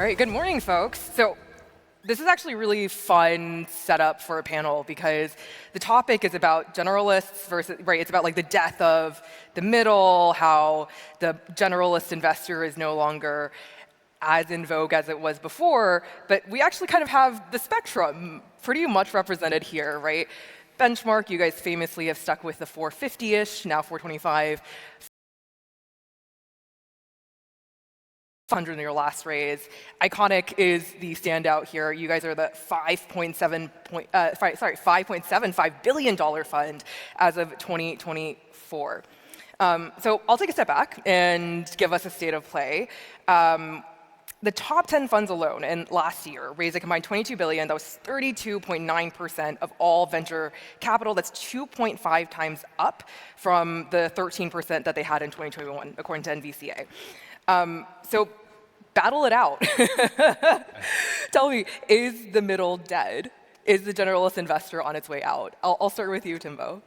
right, good morning, folks. So this is actually a really fun setup for a panel because the topic is about generalists versus, right, it's about like the death of the middle, how the generalist investor is no longer as in vogue as it was before, but we actually kind of have the spectrum pretty much represented here, right? Benchmark, you guys famously have stuck with the 450-ish, now 425. 100 in your last raise. ICONIQ is the standout here. You guys are the $5.75 billion fund as of 2024. So I'll take a step back and give us a state of play. The top 10 funds alone in last year raised a combined $22 billion. That was 32.9% of all venture capital. That's 2.5 times up from the 13% that they had in 2021, according to NVCA. So battle it out. Tell me, is the middle dead? Is the generalist investor on its way out? I'll start with you, Tengbo.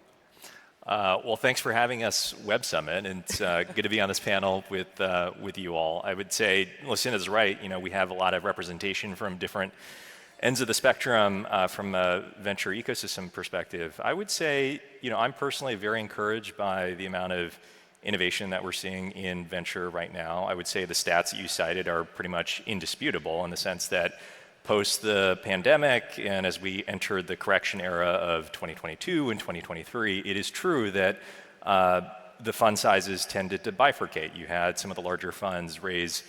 Well, thanks for having us, Web Summit, and it's good to be on this panel with you all. I would say Lucinda's right. You know, we have a lot of representation from different ends of the spectrum from a venture ecosystem perspective. I would say, you know, I'm personally very encouraged by the amount of innovation that we're seeing in venture right now. I would say the stats that you cited are pretty much indisputable in the sense that post the pandemic and as we entered the correction era of 2022 and 2023, it is true that the fund sizes tended to bifurcate. You had some of the larger funds raise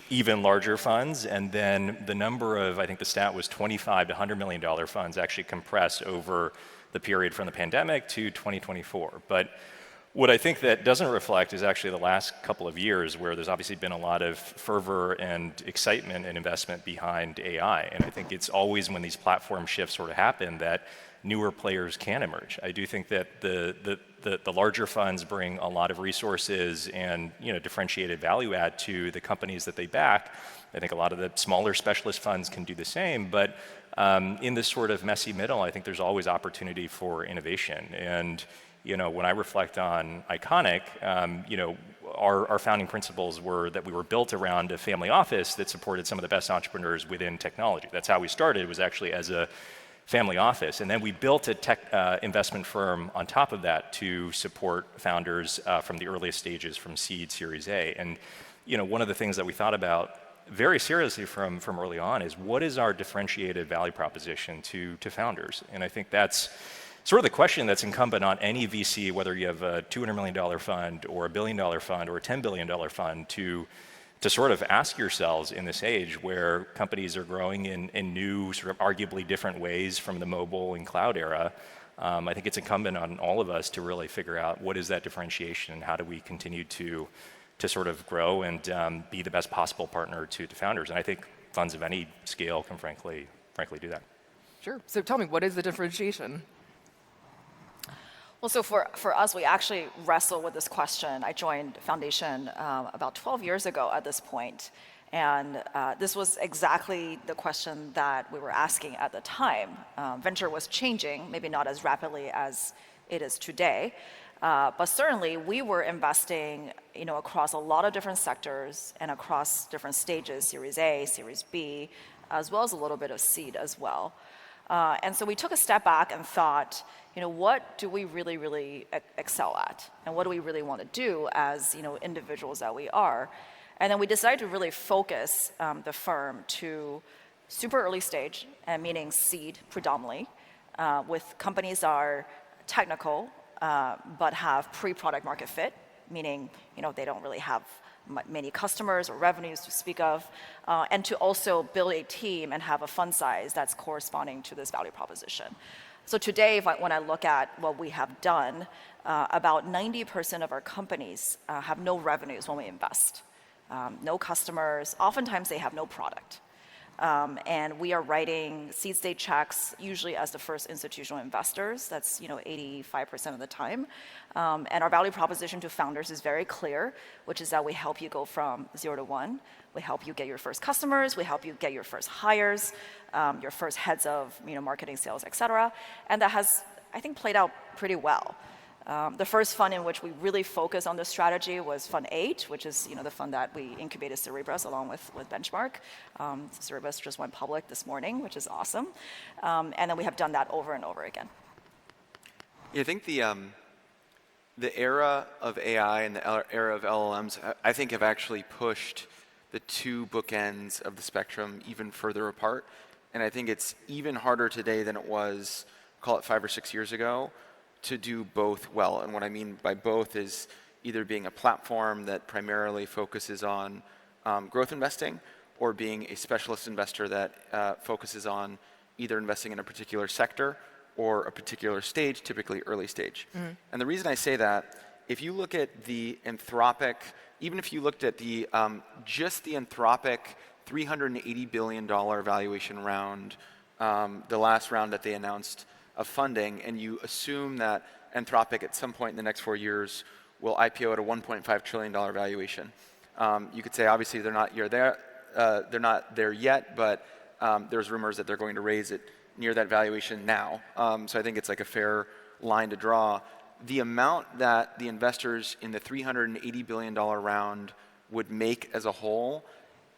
even larger funds, and then the number of, I think the stat was $25 to $100 million funds actually compressed over the period from the pandemic to 2024. But what I think that doesn't reflect is actually the last couple of years where there's obviously been a lot of fervor and excitement and investment behind AI. And I think it's always when these platform shifts sort of happen that newer players can emerge. I do think that the larger funds bring a lot of resources and, you know, differentiated value add to the companies that they back. I think a lot of the smaller specialist funds can do the same, but in this sort of messy middle, I think there's always opportunity for innovation. And you know, when I reflect on ICONIQ, you know, our founding principles were that we were built around a family office that supported some of the best entrepreneurs within technology. That's how we started, was actually as a family office. And then we built a tech investment firm on top of that to support founders from the earliest stages, from seed, Series A. And you know, one of the things that we thought about very seriously from early on is what is our differentiated value proposition to founders? And I think that's sort of the question that's incumbent on any VC, whether you have a $200 million fund or $1 billion fund or a $10 billion fund, to sort of ask yourselves in this age where companies are growing in new, sort of arguably different ways from the mobile and cloud era. I think it's incumbent on all of us to really figure out what is that differentiation and how do we continue to sort of grow and be the best possible partner to founders. And I think funds of any scale can frankly do that. Sure. So tell me, what is the differentiation? Well, so for us, we actually wrestle with this question. I joined Foundation about 12 years ago at this point, and this was exactly the question that we were asking at the time. Venture was changing, maybe not as rapidly as it is today, but certainly we were investing, you know, across a lot of different sectors and across different stages, Series A, Series B, as well as a little bit of seed as well. And so we took a step back and thought, you know, what do we really excel at? And what do we really want to do as, you know, individuals that we are? And then we decided to really focus the firm to super early stage, and meaning seed predominantly, with companies that are technical, but have pre-product market fit, meaning, you know, they don't really have many customers or revenues to speak of, and to also build a team and have a fund size that's corresponding to this value proposition. So today, when I look at what we have done, about 90% of our companies have no revenues when we invest, no customers. Oftentimes, they have no product. And we are writing seed stage checks usually as the first institutional investors. That's, you know, 85% of the time. And our value proposition to founders is very clear, which is that we help you go from 0 to 1. We help you get your first customers. We help you get your first hires, your first heads of, you know, marketing, sales, et cetera. And that has, I think, played out pretty well. The first fund in which we really focused on this strategy was Fund 8, which is the fund that we incubated Cerebras along with Benchmark. Cerebras just went public this morning, which is awesome. And then we have done that over and over again. Yeah, I think the era of AI and the era of LLMs, I think, have actually pushed the two bookends of the spectrum even further apart. And I think it's even harder today than it was, call it 5 or 6 years ago, to do both well. And what I mean by both is either being a platform that primarily focuses on growth investing, or being a specialist investor that focuses on either investing in a particular sector or a particular stage, typically early stage. And the reason I say that, if you look at the Anthropic, even if you looked at the just the Anthropic $380 billion valuation round, the last round that they announced of funding, and you assume that Anthropic at some point in the next 4 years will IPO at a $1.5 trillion valuation. You could say obviously they're not there yet, but there's rumors that they're going to raise it near that valuation now. So I think it's like a fair line to draw. The amount that the investors in the $380 billion round would make as a whole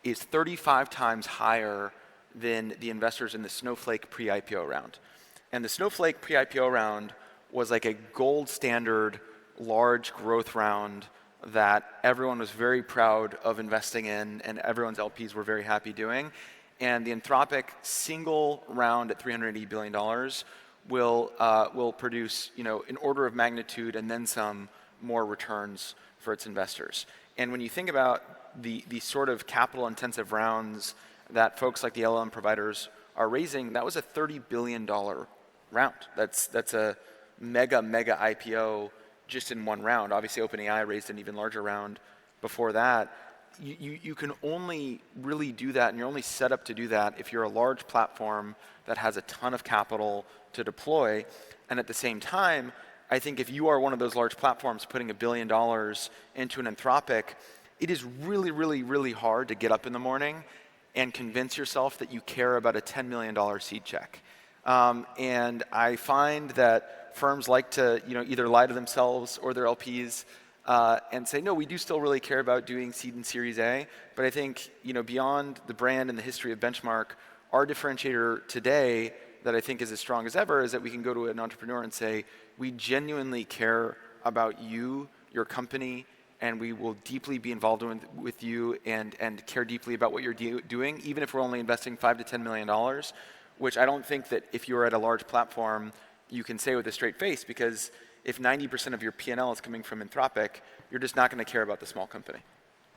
is 35 times higher than the investors in the Snowflake pre-IPO round. And the Snowflake pre-IPO round was like a gold standard large growth round that everyone was very proud of investing in and everyone's LPs were very happy doing. And the Anthropic single round at $380 billion will produce, an order of magnitude and then some more returns for its investors. And when you think about the sort of capital intensive rounds that folks like the LLM providers are raising, that was a $30 billion round. That's a mega IPO just in one round. Obviously OpenAI raised an even larger round before that. You can only really do that, and you're only set up to do that if you're a large platform that has a ton of capital to deploy. And at the same time, I think if you are one of those large platforms putting $1 billion into an Anthropic, it is really hard to get up in the morning and convince yourself that you care about a $10 million seed check. And I find that firms like to either lie to themselves or their LPs and say, no, we do still really care about doing seed and Series A. But I think beyond the brand and the history of Benchmark, our differentiator today that I think is as strong as ever is that we can go to an entrepreneur and say, we genuinely care about you, your company, and we will deeply be involved with you and care deeply about what you're doing, even if we're only investing $5 to $10 million. Which I don't think that if you're at a large platform, you can say with a straight face, because if 90% of your P&L is coming from Anthropic, you're just not going to care about the small company.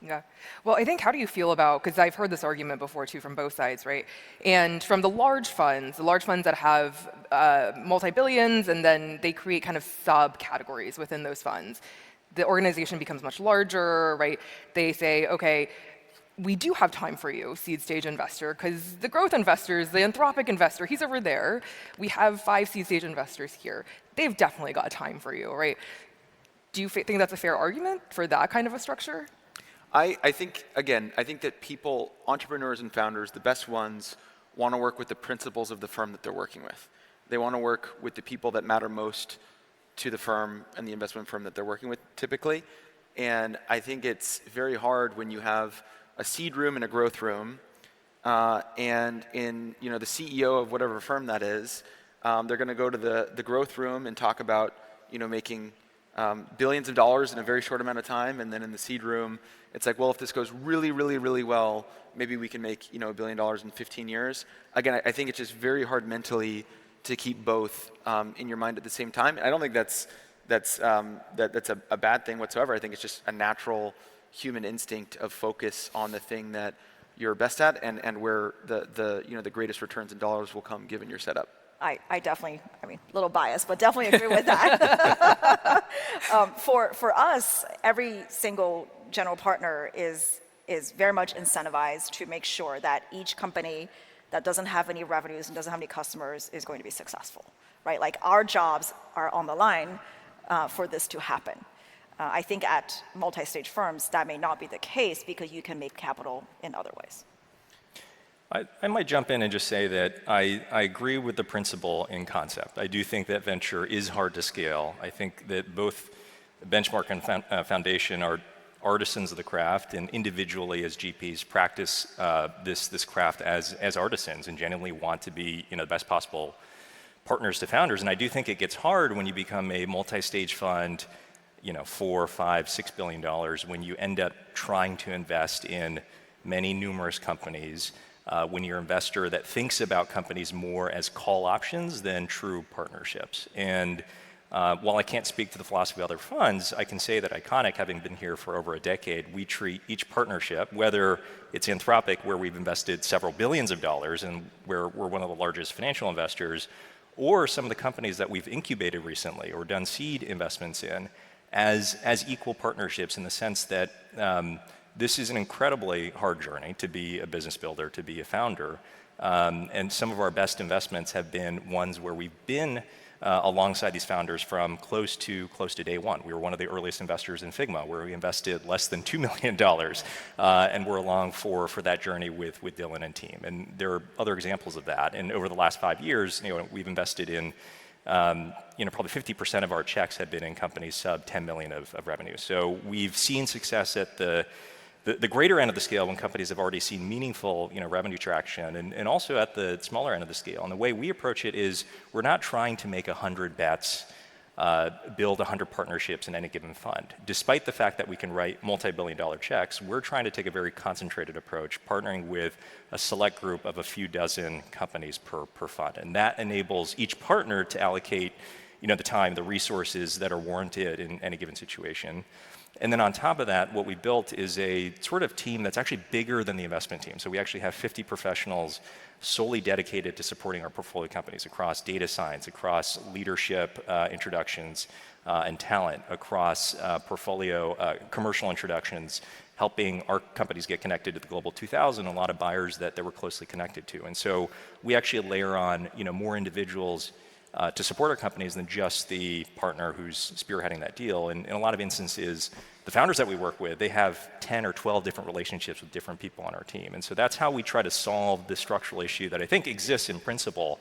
Yeah. Well, I think, how do you feel about, because I've heard this argument before too from both sides, right? And from the large funds that have multi-billions, and then they create kind of subcategories within those funds. The organization becomes much larger, right? They say, okay, we do have time for you, seed stage investor, because the growth investors, the Anthropic investor, he's over there. We have 5 seed stage investors here. They've definitely got time for you, right? Do you think that's a fair argument for that kind of a structure? I think that people, entrepreneurs and founders, the best ones, want to work with the principals of the firm that they're working with. They want to work with the people that matter most to the firm and the investment firm that they're working with typically. And I think it's very hard when you have a seed room and a growth room, and in the CEO of whatever firm that is, they're going to go to the growth room and talk about making billions of dollars in a very short amount of time, and then in the seed room, it's like, well, if this goes really well, maybe we can make $1 billion in 15 years. Again, I think it's just very hard mentally to keep both in your mind at the same time. I don't think that's a bad thing whatsoever. I think it's just a natural human instinct of focus on the thing that you're best at and where the greatest returns in dollars will come given your setup. I definitely, a little biased, but definitely agree with that. For us, every single general partner is very much incentivized to make sure that each company that doesn't have any revenues and doesn't have any customers is going to be successful, right? Like, our jobs are on the line for this to happen. I think at multi-stage firms, that may not be the case because you can make capital in other ways. I might jump in and just say that I agree with the principle in concept. I do think that venture is hard to scale. I think that both Benchmark and Foundation are artisans of the craft, and individually as GPs practice this craft as artisans and genuinely want to be the best possible partners to founders. And I do think it gets hard when you become a multi-stage fund, $4, $5, $6 billion, when you end up trying to invest in many numerous companies, when you're an investor that thinks about companies more as call options than true partnerships. And while I can't speak to the philosophy of other funds, I can say that ICONIQ, having been here for over a decade, we treat each partnership, whether it's Anthropic, where we've invested several billions of dollars and where we're one of the largest financial investors, or some of the companies that we've incubated recently or done seed investments in, as equal partnerships, in the sense that this is an incredibly hard journey to be a business builder, to be a founder. And some of our best investments have been ones where we've been alongside these founders from close to day one. We were one of the earliest investors in Figma, where we invested less than $2 million, and we're along for that journey with Dylan and team. And there are other examples of that. And over the last 5 years, we've invested in, probably 50% of our checks have been in companies sub 10 million of revenue. So we've seen success at the greater end of the scale when companies have already seen meaningful revenue traction, and also at the smaller end of the scale. And the way we approach it is we're not trying to make 100 bets, build 100 partnerships in any given fund. Despite the fact that we can write multi-billion-dollar checks, we're trying to take a very concentrated approach, partnering with a select group of a few dozen companies per fund. And that enables each partner to allocate the time, the resources that are warranted in any given situation. And then on top of that, what we built is a sort of team that's actually bigger than the investment team. So we actually have 50 professionals solely dedicated to supporting our portfolio companies across data science, across leadership introductions and talent, across portfolio commercial introductions, helping our companies get connected to the Global 2000, a lot of buyers that they were closely connected to. And so we actually layer on more individuals to support our companies than just the partner who's spearheading that deal. And in a lot of instances, the founders that we work with, they have 10 or 12 different relationships with different people on our team. And so that's how we try to solve this structural issue that I think exists in principle,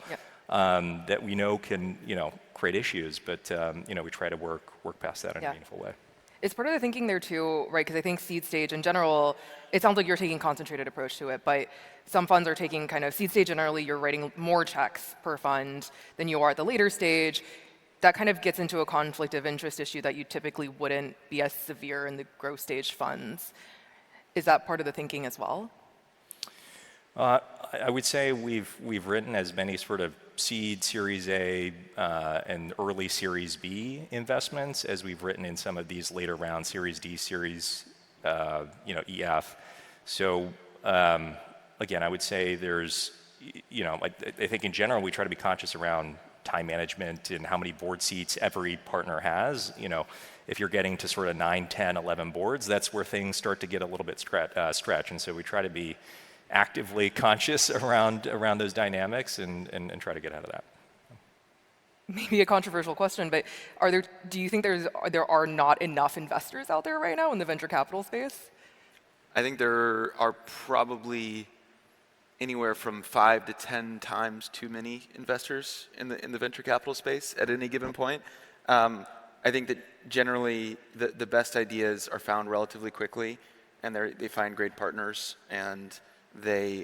that we know can create issues, but we try to work past that in a meaningful way. It's part of the thinking there too, right? Because I think seed stage in general, it sounds like you're taking a concentrated approach to it, but some funds are taking kind of seed stage generally, you're writing more checks per fund than you are at the later stage. That kind of gets into a conflict of interest issue that you typically wouldn't be as severe in the growth stage funds. Is that part of the thinking as well? I would say we've written as many sort of seed, Series A, and early Series B investments as we've written in some of these later round Series D, Series EF. So again, I would say there's, I think in general we try to be conscious around time management and how many board seats every partner has. If you're getting to sort of 9, 10, 11 boards, that's where things start to get a little bit stretch. And so we try to be actively conscious around those dynamics and try to get out of that. Maybe a controversial question, but do you think there are not enough investors out there right now in the venture capital space? I think there are probably anywhere from 5 to 10 times too many investors in the venture capital space at any given point. I think that generally the best ideas are found relatively quickly, and they find great partners, and they're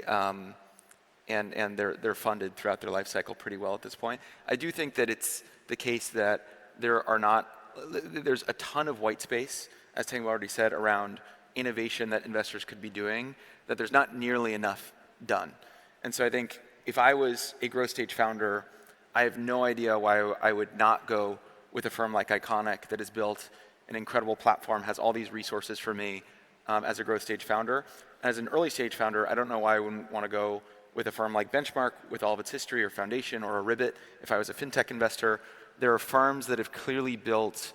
funded throughout their life cycle pretty well at this point. I do think that it's the case that there's a ton of white space, as Tengbo already said, around innovation that investors could be doing, that there's not nearly enough done. And so I think if I was a growth stage founder, I have no idea why I would not go with a firm like ICONIQ that has built an incredible platform, has all these resources for me as a growth stage founder. As an early stage founder, I don't know why I wouldn't want to go with a firm like Benchmark with all of its history, or Foundation, or a Ribbit if I was a fintech investor. There are firms that have clearly built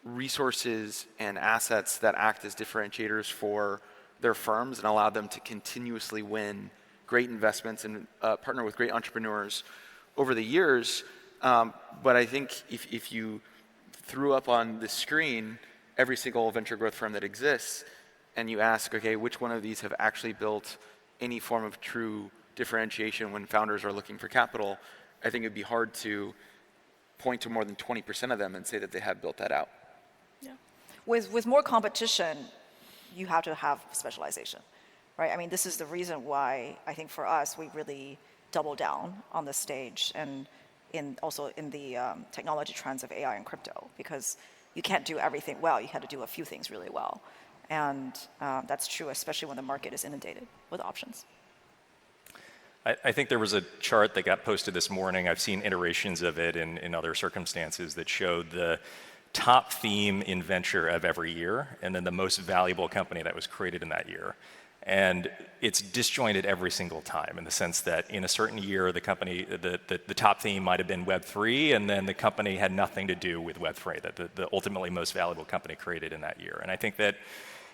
resources and assets that act as differentiators for their firms and allow them to continuously win great investments and partner with great entrepreneurs over the years. But I think if you threw up on the screen every single venture growth firm that exists, and you ask, okay, which one of these have actually built any form of true differentiation when founders are looking for capital, I think it'd be hard to point to more than 20% of them and say that they have built that out. Yeah. With more competition, you have to have specialization, right? I mean, this is the reason why I think for us, we really double down on the stage and also in the technology trends of AI and crypto, because you can't do everything well. You had to do a few things really well. And that's true, especially when the market is inundated with options. I think there was a chart that got posted this morning. I've seen iterations of it in other circumstances that showed the top theme in venture of every year, and then the most valuable company that was created in that year. And it's disjointed every single time in the sense that in a certain year, the company, the top theme might have been Web3, and then the company had nothing to do with Web3, that the ultimately most valuable company created in that year. And I think that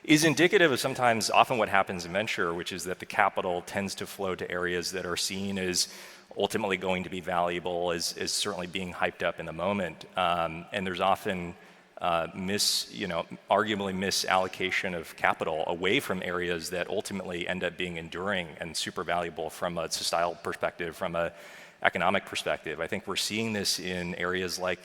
is indicative of sometimes often what happens in venture, which is that the capital tends to flow to areas that are seen as ultimately going to be valuable, as certainly being hyped up in the moment. And there's often arguably misallocation of capital away from areas that ultimately end up being enduring and super valuable from a societal perspective, from a economic perspective. I think we're seeing this in areas like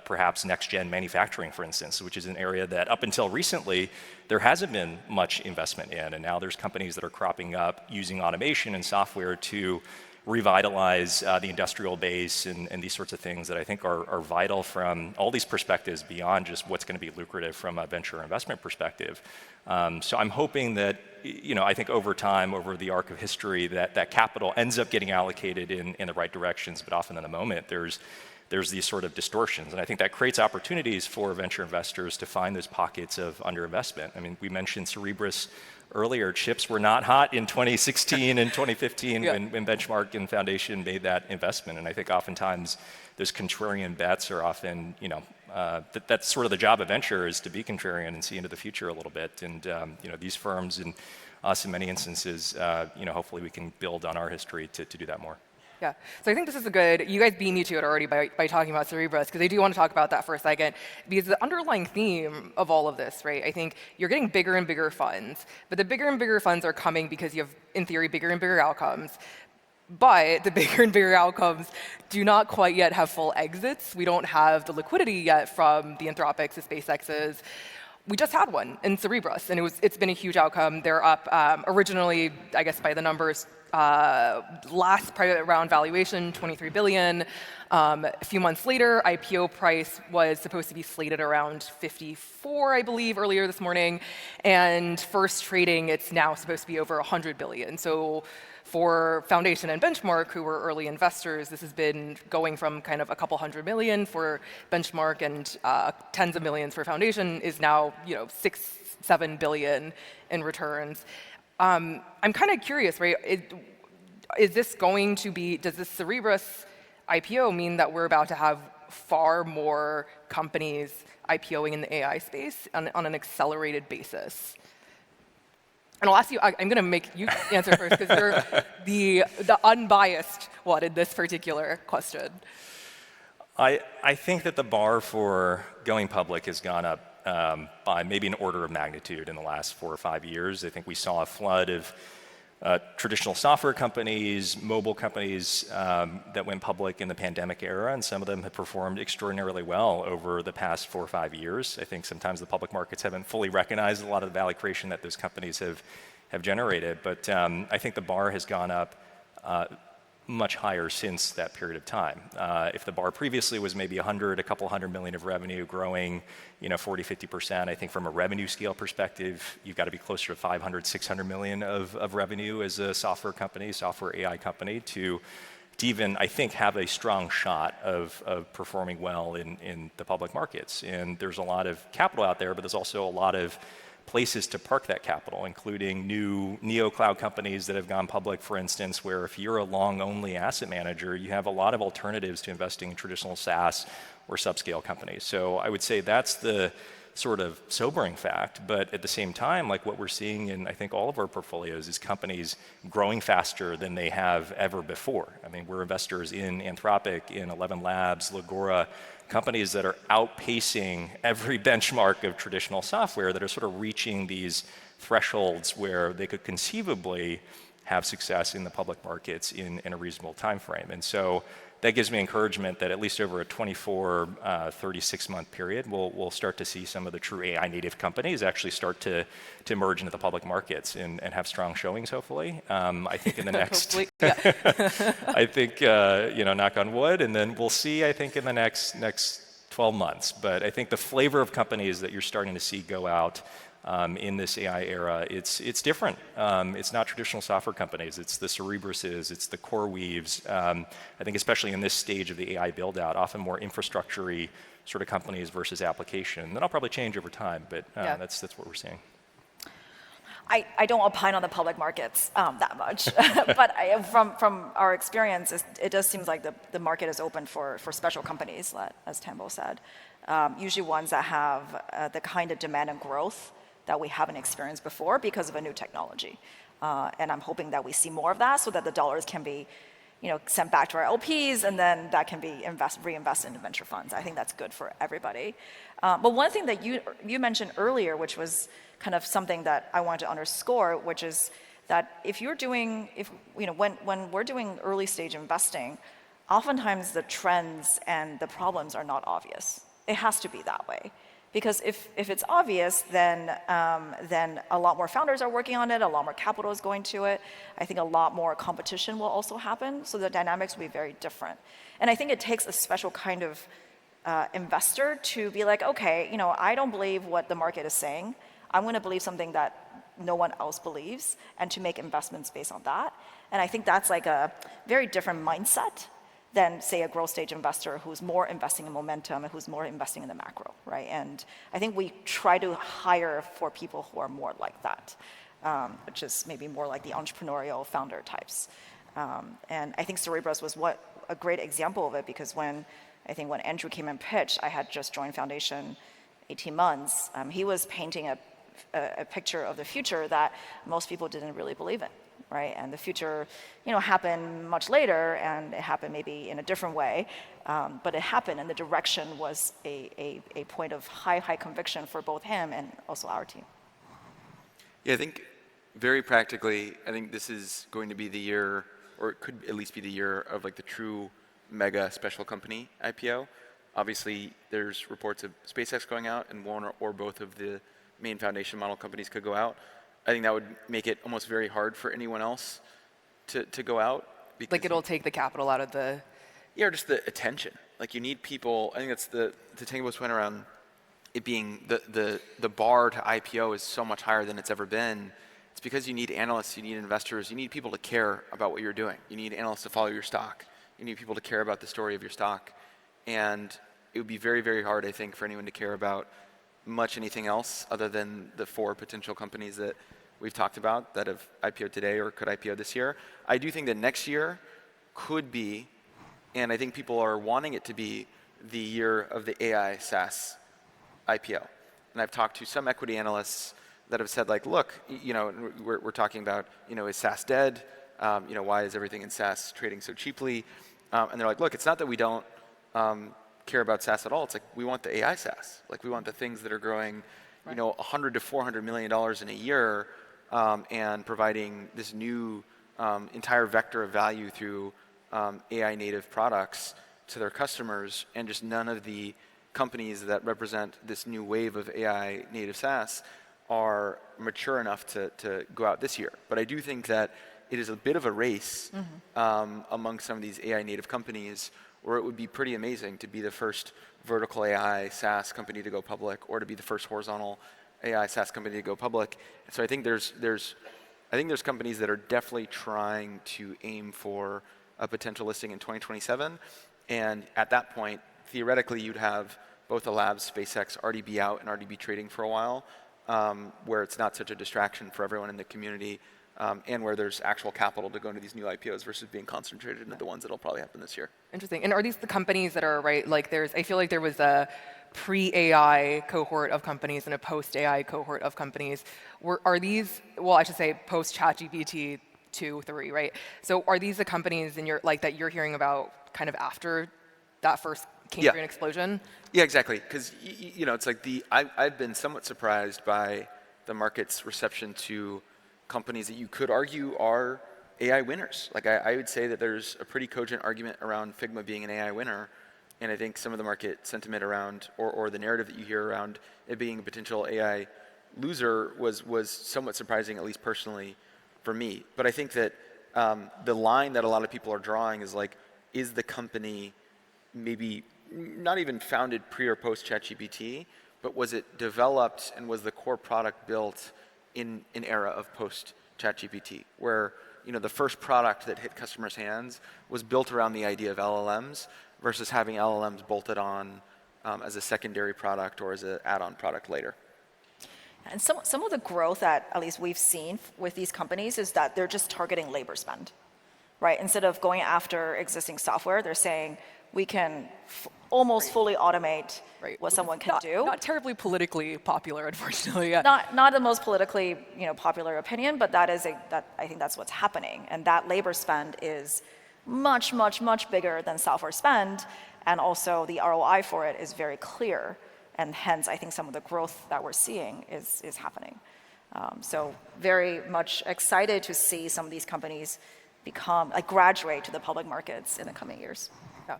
perhaps next-gen manufacturing, for instance, which is an area that up until recently, there hasn't been much investment in. And now there's companies that are cropping up using automation and software to revitalize the industrial base and these sorts of things that I think are vital from all these perspectives beyond just what's going to be lucrative from a venture investment perspective. So I'm hoping that, I think over time, over the arc of history, that capital ends up getting allocated in the right directions, but often in the moment, there's these sort of distortions. And I think that creates opportunities for venture investors to find those pockets of underinvestment. I mean, we mentioned Cerebras earlier. Chips were not hot in 2016 and 2015 when Benchmark and Foundation made that investment. And I think oftentimes those contrarian bets are often, that's sort of the job of venture, is to be contrarian and see into the future a little bit. And these firms and us in many instances, hopefully we can build on our history to do that more. Yeah, so I think this is you guys beat me to it already by talking about Cerebras, because I do want to talk about that for a second, because the underlying theme of all of this, right, I think you're getting bigger and bigger funds, but the bigger and bigger funds are coming because you have, in theory, bigger and bigger outcomes. But the bigger and bigger outcomes do not quite yet have full exits. We don't have the liquidity yet from the Anthropics, the SpaceXs. We just had one in Cerebras, and it's been a huge outcome. They're up originally, I guess by the numbers, last private round valuation, 23 billion. A few months later, IPO price was supposed to be slated around 54, I believe, earlier this morning. And first trading, it's now supposed to be over 100 billion. So for Foundation and Benchmark, who were early investors, this has been going from kind of a couple $100 million for Benchmark and tens of millions for Foundation, is now 6-7 billion in returns. I'm kind of curious, right? Is this going to be, does this Cerebras IPO mean that we're about to have far more companies IPOing in the AI space on an accelerated basis? And I'll ask you, I'm going to make you answer first, because you're the unbiased one in this particular question. I think that the bar for going public has gone up by maybe an order of magnitude in the last 4 or 5 years. I think we saw a flood of traditional software companies, mobile companies that went public in the pandemic era, and some of them have performed extraordinarily well over the past 4 or 5 years. I think sometimes the public markets haven't fully recognized a lot of the value creation that those companies have generated, but I think the bar has gone up much higher since that period of time. If the bar previously was maybe a couple $100 million of revenue growing, 40, 50%, I think from a revenue scale perspective, you've got to be closer to 500, 600 million of revenue as a software company, software AI company to even, I think, have a strong shot of performing well in the public markets. And there's a lot of capital out there, but there's also a lot of places to park that capital, including new neo-cloud companies that have gone public, for instance, where if you're a long-only asset manager, you have a lot of alternatives to investing in traditional SaaS or subscale companies. So I would say that's the sort of sobering fact, but at the same time, like what we're seeing in, I think, all of our portfolios is companies growing faster than they have ever before. I mean, we're investors in Anthropic, in 11 Labs, Legora, companies that are outpacing every benchmark of traditional software, that are sort of reaching these thresholds where they could conceivably have success in the public markets in a reasonable time frame. And so that gives me encouragement that at least over a 24, 36-month period, we'll start to see some of the true AI native companies actually start to emerge into the public markets and have strong showings, hopefully. I think in the next, I think, knock on wood, and then we'll see, I think, in the next 12 months. But I think the flavor of companies that you're starting to see go out in this AI era, it's different. It's not traditional software companies. It's the Cerebruses, it's the CoreWeaves. I think especially in this stage of the AI build-out, often more infrastructure-y sort of companies versus application. That'll probably change over time, but that's what we're seeing. I don't opine on the public markets that much, but from our experience, it does seem like the market is open for special companies, as Tengbo said. Usually ones that have the kind of demand and growth that we haven't experienced before because of a new technology. And I'm hoping that we see more of that so that the dollars can be sent back to our LPs, and then that can be reinvested into venture funds. I think that's good for everybody. But one thing that you mentioned earlier, which was kind of something that I wanted to underscore, which is that when we're doing early stage investing, oftentimes the trends and the problems are not obvious. It has to be that way. Because if it's obvious, then a lot more founders are working on it, a lot more capital is going to it. I think a lot more competition will also happen, so the dynamics will be very different. And I think it takes a special kind of investor to be like, okay, I don't believe what the market is saying. I'm going to believe something that no one else believes, and to make investments based on that. And I think that's like a very different mindset than, say, a growth stage investor who's more investing in momentum and who's more investing in the macro, right? And I think we try to hire for people who are more like that, which is maybe more like the entrepreneurial founder types. And I think Cerebros was a great example of it, because when Andrew came and pitched, I had just joined Foundation 18 months. He was painting a picture of the future that most people didn't really believe in. Right, and the future, happened much later, and it happened maybe in a different way, but it happened, and the direction was a point of high conviction for both him and also our team. Yeah, I think very practically, I think this is going to be the year, or it could at least be the year of like the true mega special company IPO. Obviously, there's reports of SpaceX going out, and one or both of the main foundation model companies could go out. I think that would make it almost very hard for anyone else to go out. Like it'll take the capital out of the... Yeah, or just the attention. Like you need people, I think that's the Tengbo's point around it being the bar to IPO is so much higher than it's ever been. It's because you need analysts, you need investors, you need people to care about what you're doing. You need analysts to follow your stock. You need people to care about the story of your stock. And it would be very, very hard, I think, for anyone to care about much anything else other than the 4 potential companies that we've talked about that have IPO'd today or could IPO this year. I do think that next year could be, and I think people are wanting it to be, the year of the AI SaaS IPO. And I've talked to some equity analysts that have said, like, look, we're talking about, is SaaS dead? Why is everything in SaaS trading so cheaply? And they're like, look, it's not that we don't care about SaaS at all. It's like we want the AI SaaS. Like we want the things that are growing, $100 to $400 million in a year, and providing this new entire vector of value through AI native products to their customers, and just none of the companies that represent this new wave of AI native SaaS are mature enough to go out this year. But I do think that it is a bit of a race among some of these AI native companies, where it would be pretty amazing to be the first vertical AI SaaS company to go public, or to be the first horizontal AI SaaS company to go public. So I think there's companies that are definitely trying to aim for a potential listing in 2027. And at that point, theoretically, you'd have both the labs, SpaceX, already be out and already be trading for a while, where it's not such a distraction for everyone in the community, and where there's actual capital to go into these new IPOs versus being concentrated into the ones that'll probably happen this year. Interesting. And are these the companies that are, right, like I feel like there was a pre-AI cohort of companies and a post-AI cohort of companies. Are these, well, I should say post-ChatGPT 2, 3, right? So are these the companies that you're hearing about kind of after that first Cambrian explosion? Yeah, exactly. Because it's like I've been somewhat surprised by the market's reception to companies that you could argue are AI winners. Like I would say that there's a pretty cogent argument around Figma being an AI winner, and I think some of the market sentiment around, or the narrative that you hear around it being a potential AI loser was somewhat surprising, at least personally for me. But I think that the line that a lot of people are drawing is like, is the company maybe not even founded pre or post ChatGPT, but was it developed and was the core product built in an era of post ChatGPT, where the first product that hit customers' hands was built around the idea of LLMs versus having LLMs bolted on as a secondary product or as an add-on product later. And some of the growth that at least we've seen with these companies is that they're just targeting labor spend, right? Instead of going after existing software, they're saying we can almost fully automate what someone can do. Not terribly politically popular, unfortunately. Yeah. Not the most politically popular opinion, but I think that's what's happening. And that labor spend is much, much, much bigger than software spend, and also the ROI for it is very clear. And hence, I think some of the growth that we're seeing is happening. So very much excited to see some of these companies graduate to the public markets in the coming years. Yeah.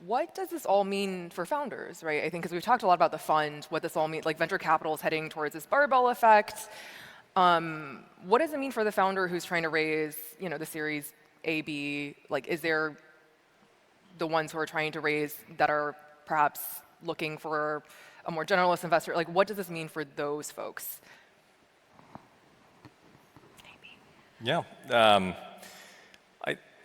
What does this all mean for founders, right? I think because we've talked a lot about the fund, what this all means, like venture capital is heading towards this barbell effect. What does it mean for the founder who's trying to raise, the Series A, B? Like, is there the ones who are trying to raise that are perhaps looking for a more generalist investor? Like, what does this mean for those folks? Yeah.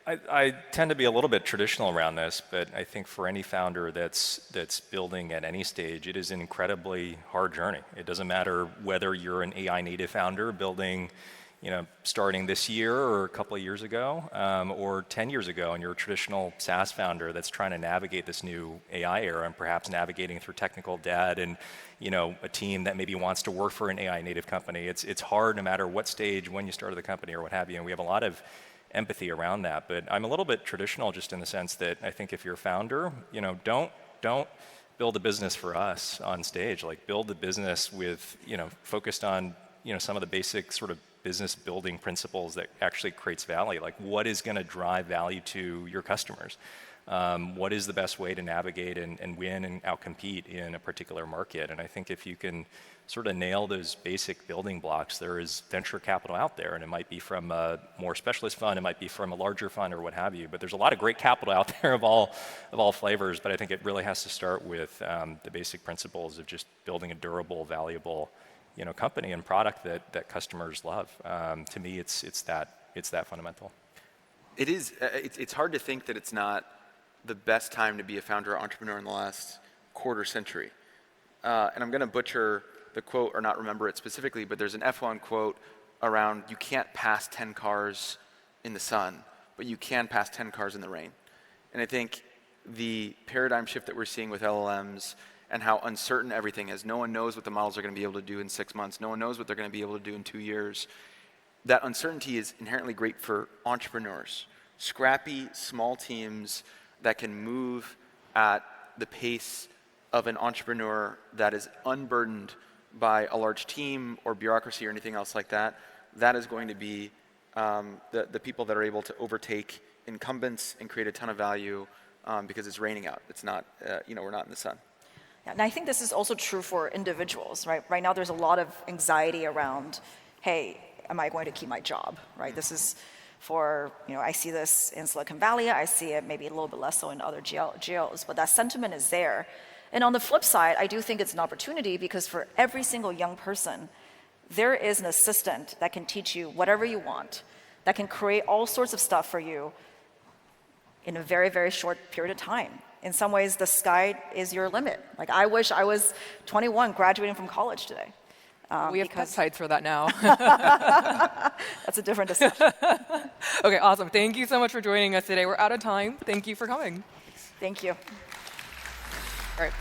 I tend to be a little bit traditional around this, but I think for any founder that's building at any stage, it is an incredibly hard journey. It doesn't matter whether you're an AI native founder building, starting this year or a couple of years ago, or 10 years ago, and you're a traditional SaaS founder that's trying to navigate this new AI era and perhaps navigating through technical debt and a team that maybe wants to work for an AI native company. It's hard no matter what stage, when you started the company or what have you, and we have a lot of empathy around that. But I'm a little bit traditional just in the sense that I think if you're a founder, don't build a business for us on stage. Like, build the business with, focused on, some of the basic sort of business building principles that actually creates value. Like, what is going to drive value to your customers? What is the best way to navigate and win and outcompete in a particular market? And I think if you can sort of nail those basic building blocks, there is venture capital out there, and it might be from a more specialist fund, it might be from a larger fund or what have you. But there's a lot of great capital out there of all flavors. But I think it really has to start with the basic principles of just building a durable, valuable, company and product that customers love. To me, it's that fundamental. It is. It's hard to think that it's not the best time to be a founder or entrepreneur in the last quarter century. And I'm going to butcher the quote or not remember it specifically, but there's an F1 quote around, you can't pass 10 cars in the sun, but you can pass 10 cars in the rain. And I think the paradigm shift that we're seeing with LLMs and how uncertain everything is, no one knows what the models are going to be able to do in 6 months, no one knows what they're going to be able to do in 2 years. That uncertainty is inherently great for entrepreneurs, scrappy, small teams that can move at the pace of an entrepreneur that is unburdened by a large team or bureaucracy or anything else like that. That is going to be the people that are able to overtake incumbents and create a ton of value because it's raining out. It's not, we're not in the sun. Yeah, and I think this is also true for individuals, right? Right now there's a lot of anxiety around, hey, am I going to keep my job, right? This is for, I see this in Silicon Valley, I see it maybe a little bit less so in other geos, but that sentiment is there. And on the flip side, I do think it's an opportunity because for every single young person, there is an assistant that can teach you whatever you want, that can create all sorts of stuff for you in a very, very short period of time. In some ways, the sky is your limit. Like, I wish I was 21 graduating from college today. We have peptides for that now. That's a different discussion. Okay, awesome. Thank you so much for joining us today. We're out of time. Thank you for coming. Thank you. All right.